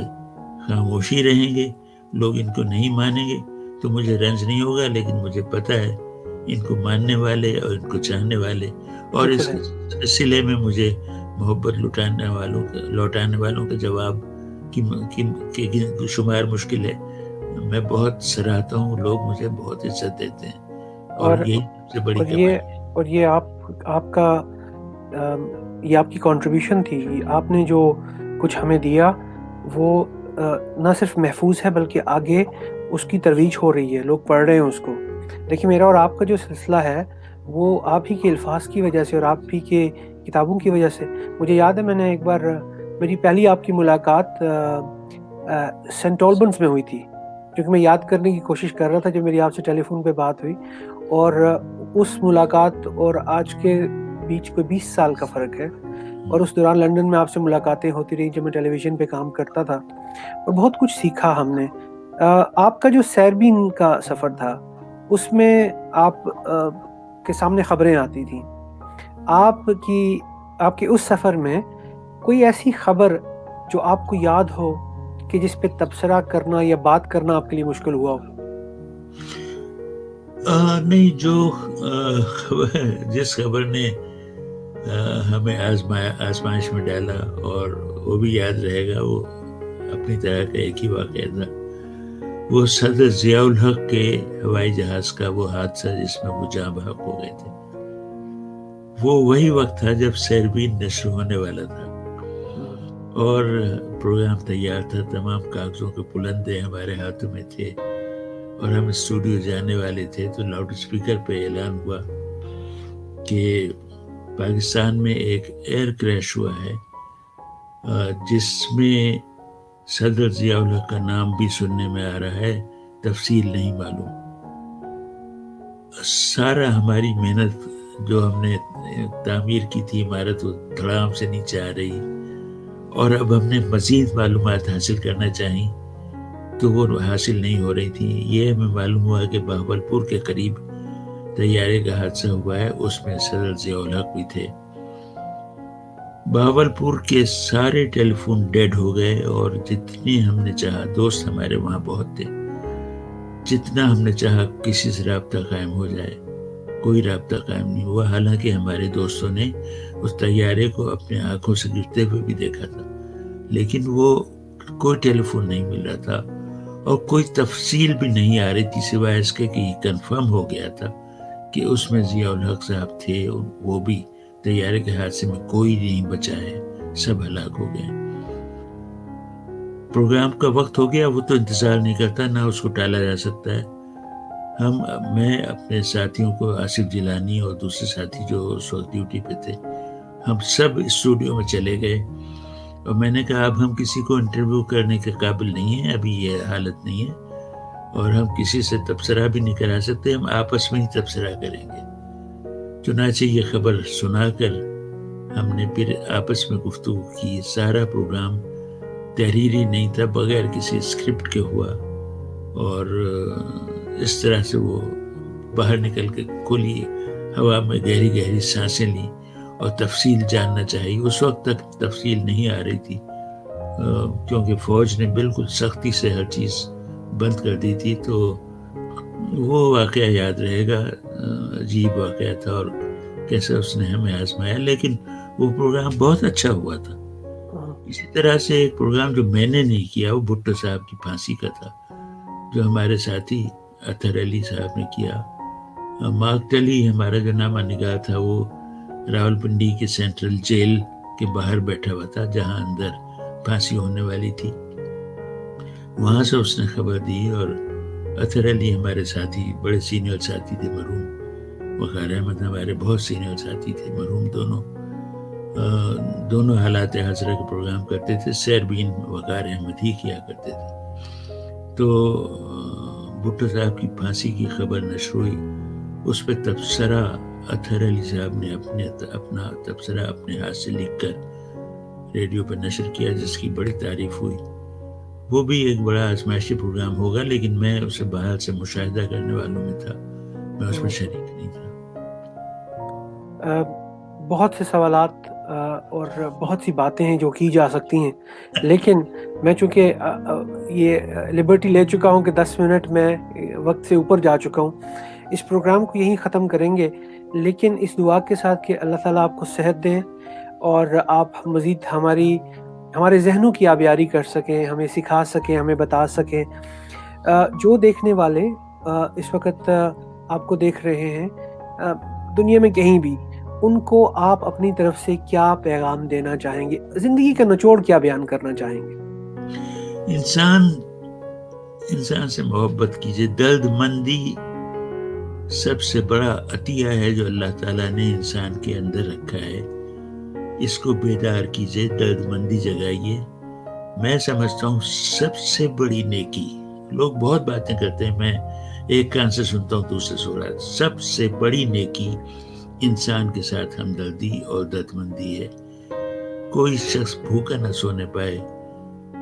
خاموشی رہیں گے، لوگ ان کو نہیں مانیں گے تو مجھے رنج نہیں ہوگا، لیکن مجھے پتہ ہے ان کو ماننے والے اور ان کو چاہنے والے اور اس سلسلے میں مجھے محبت لوٹانے والوں کا جواب کی شمار مشکل ہے۔ میں بہت سراہتا ہوں، لوگ مجھے بہت عزت دیتے ہیں، اور یہی سب سے بڑی کمائی ہے۔ اور یہ آپ کا یہ آپ کی کنٹریبیوشن تھی، آپ نے جو کچھ ہمیں دیا وہ نہ صرف محفوظ ہے بلکہ آگے اس کی ترویج ہو رہی ہے، لوگ پڑھ رہے ہیں اس کو۔ دیکھیں، میرا اور آپ کا جو سلسلہ ہے وہ آپ ہی کے الفاظ کی وجہ سے اور آپ ہی کے کتابوں کی وجہ سے۔ مجھے یاد ہے، میں نے ایک بار، میری پہلی آپ کی ملاقات سینٹ آلبنز میں ہوئی تھی، کیونکہ میں یاد کرنے کی کوشش کر رہا تھا جب میری آپ سے ٹیلی فون پہ بات ہوئی، اور اس ملاقات اور آج کے بیچ کوئی 20 سال کا فرق ہے، اور اس دوران لندن میں آپ سے ملاقاتیں ہوتی رہی جب میں ٹیلی ویژن پہ کام کرتا تھا، اور بہت کچھ سیکھا ہم نے۔ آپ کا جو سیربین کا سفر تھا اس میں آپ کے سامنے خبریں آتی تھیں، آپ کے اس سفر میں کوئی ایسی خبر جو آپ کو یاد ہو کہ جس پہ تبصرہ کرنا یا بات کرنا آپ کے لیے مشکل ہوا ہو؟ نہیں، جس خبر نے ہمیں آزمائش میں ڈالا اور وہ بھی یاد رہے گا، وہ اپنی طرح کا ایک ہی واقعہ تھا، وہ صدر ضیاء الحق کے ہوائی جہاز کا وہ حادثہ جس میں وہ جاں بحق ہو گئے تھے۔ وہ وہی وقت تھا جب سیربین نشر ہونے والا تھا اور پروگرام تیار تھا، تمام کاغذوں کے پلندے ہمارے ہاتھوں میں تھے، اور ہم اسٹوڈیو جانے والے تھے تو لاؤڈ اسپیکر پہ اعلان ہوا کہ پاکستان میں ایک ایئر کریش ہوا ہے جس میں صدر ضیاء الحق کا نام بھی سننے میں آ رہا ہے، تفصیل نہیں معلوم۔ سارا ہماری محنت جو ہم نے تعمیر کی تھی عمارت، وہ دھڑام سے نیچے آ رہی، اور اب ہم نے مزید معلومات حاصل کرنا چاہیں تو وہ حاصل نہیں ہو رہی تھی۔ یہ ہمیں معلوم ہوا کہ بہاولپور کے قریب طیارے کا حادثہ ہوا ہے، اس میں صدر ضیاء الحق بھی تھے۔ بہاولپور کے سارے ٹیلی فون ڈیڈ ہو گئے، اور جتنے ہم نے چاہا، دوست ہمارے وہاں بہت تھے، جتنا ہم نے چاہا کسی سے رابطہ قائم ہو جائے، کوئی رابطہ قائم نہیں ہوا، حالانکہ ہمارے دوستوں نے اس طیارے کو اپنے آنکھوں سے گرتے ہوئے بھی دیکھا تھا، لیکن وہ کوئی ٹیلی فون نہیں مل رہا تھا، اور کوئی تفصیل بھی نہیں آ رہی تھی سوائے اس کے کہ یہ کنفرم ہو گیا تھا کہ اس میں ضیاء الحق صاحب تھے، وہ بھی طیارے کے حادثے میں کوئی نہیں بچا ہے، سب ہلاک ہو گئے۔ پروگرام کا وقت ہو گیا، وہ تو انتظار نہیں کرتا، نہ اس کو ٹالا جا سکتا ہے۔ میں اپنے ساتھیوں کو، آصف جیلانی اور دوسرے ساتھی جو اس وقت ڈیوٹی پہ تھے، ہم سب اسٹوڈیو میں چلے گئے، اور میں نے کہا اب ہم کسی کو انٹرویو کرنے کے قابل نہیں ہیں، ابھی یہ حالت نہیں ہے، اور ہم کسی سے تبصرہ بھی نہیں کرا سکتے، ہم آپس میں ہی تبصرہ کریں گے۔ چنانچہ یہ خبر سنا کر ہم نے پھر آپس میں گفتگو کی۔ سارا پروگرام تحریری نہیں تھا، بغیر کسی اسکرپٹ کے ہوا، اور اس طرح سے وہ باہر نکل کے کھلی ہوا میں گہری گہری سانسیں لیں اور تفصیل جاننا چاہیے۔ اس وقت تک تفصیل نہیں آ رہی تھی، کیونکہ فوج نے بالکل سختی سے ہر چیز بند کر دی تھی۔ تو وہ واقعہ یاد رہے گا، عجیب واقعہ تھا، اور کیسا اس نے ہمیں آزمایا، لیکن وہ پروگرام بہت اچھا ہوا تھا۔ اسی طرح سے ایک پروگرام جو میں نے نہیں کیا، وہ بھٹو صاحب کی پھانسی کا تھا، جو ہمارے ساتھی اطہر علی صاحب نے کیا۔ مارکٹلی ہمارا جو نامہ نگار تھا، وہ راولپنڈی کے سینٹرل جیل کے باہر بیٹھا ہوا تھا، جہاں اندر پھانسی ہونے والی تھی۔ وہاں سے اس نے خبر دی، اور اطہر علی ہمارے ساتھی، بڑے سینئر ساتھی تھے، مرحوم وقار احمد ہمارے بہت سینئر ساتھی تھے، مرحوم دونوں حالات حاضرہ کے پروگرام کرتے تھے، سیربین وقار احمد ہی کیا کرتے تھے۔ تو بھٹو صاحب کی پھانسی کی خبر نشر ہوئی، اس پہ تبصرہ اطہر علی صاحب نے اپنا تبصرہ اپنے ہاتھ سے لکھ کر ریڈیو پر نشر کیا، جس کی بڑی تعریف ہوئی۔ وہ بھی ایک بڑا آزمائشی پروگرام ہوگا، لیکن میں اسے باہر سے مشاہدہ کرنے والوں میں تھا، میں اس میں شریک نہیں تھا۔ بہت سے سوالات اور بہت سی باتیں ہیں جو کی جا سکتی ہیں، لیکن میں چونکہ یہ لبرٹی لے چکا ہوں کہ 10 منٹ میں وقت سے اوپر جا چکا ہوں، اس پروگرام کو یہیں ختم کریں گے، لیکن اس دعا کے ساتھ کہ اللہ تعالیٰ آپ کو صحت دیں، اور آپ مزید ہمارے ذہنوں کی آبیاری کر سکیں، ہمیں سکھا سکیں، ہمیں بتا سکیں۔ جو دیکھنے والے اس وقت آپ کو دیکھ رہے ہیں دنیا میں کہیں بھی، ان کو آپ اپنی طرف سے کیا پیغام دینا چاہیں گے؟ زندگی کا نچوڑ کیا بیان کرنا چاہیں گے؟ انسان سے محبت کیجئے۔ درد مندی سب سے بڑا عطیہ ہے جو اللہ تعالیٰ نے انسان کے اندر رکھا ہے، اس کو بیدار کیجئے، درد مندی جگائیے۔ میں سمجھتا ہوں سب سے بڑی نیکی، لوگ بہت باتیں کرتے ہیں، میں ایک کان سے سنتا ہوں دوسرے سے سن رہا، سب سے بڑی نیکی انسان کے ساتھ ہمدردی اور درد مندی ہے۔ کوئی شخص بھوکا نہ سونے پائے،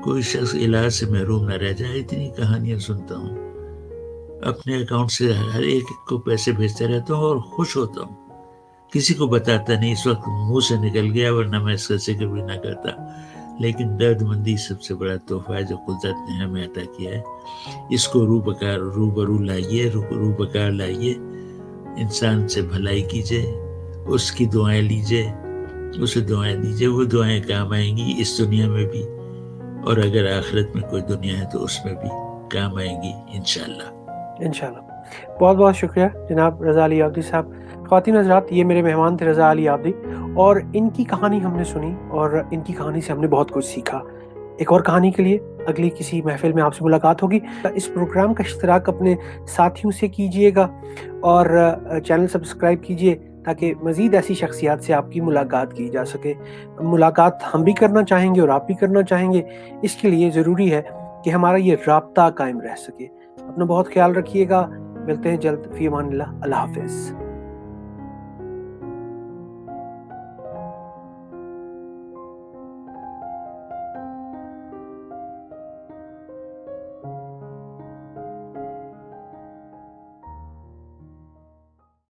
کوئی شخص علاج سے محروم نہ رہ جائے، اتنی کہانیاں سنتا ہوں۔ اپنے اکاؤنٹ سے ہر ایک کو پیسے بھیجتا رہتا ہوں اور خوش ہوتا ہوں، کسی کو بتاتا نہیں، اس وقت منہ سے نکل گیا، ورنہ میں اس کا ذکر بھی نہ کرتا۔ لیکن درد مندی سب سے بڑا تحفہ ہے جو قدرت نے ہمیں عطا کیا ہے، اس کو روبرو لائیے، انسان سے بھلائی کیجئے، اس کی دعائیں لیجئے، اسے دعائیں دیجئے، وہ دعائیں کام آئیں گی اس دنیا میں بھی، اور اگر آخرت میں کوئی دنیا ہے تو اس میں بھی کام آئیں گی انشاءاللہ۔ بہت بہت شکریہ جناب رضا علی عابدی صاحب۔ خواتین حضرات، یہ میرے مہمان تھے رضا علی عابدی، اور ان کی کہانی ہم نے سنی، اور ان کی کہانی سے ہم نے بہت کچھ سیکھا۔ ایک اور کہانی کے لیے اگلی کسی محفل میں آپ سے ملاقات ہوگی. اس پروگرام کا اشتراک اپنے ساتھیوں سے کیجیے گا اور چینل سبسکرائب کیجیے تاکہ مزید ایسی شخصیات سے آپ کی ملاقات کی جا سکے. ملاقات ہم بھی کرنا چاہیں گے اور آپ بھی کرنا چاہیں گے. اس کے لیے ضروری ہے کہ ہمارا یہ رابطہ قائم رہ سکے. اپنا بہت خیال رکھیے گا. ملتے ہیں جلد. فی امان اللہ. اللہ حافظ.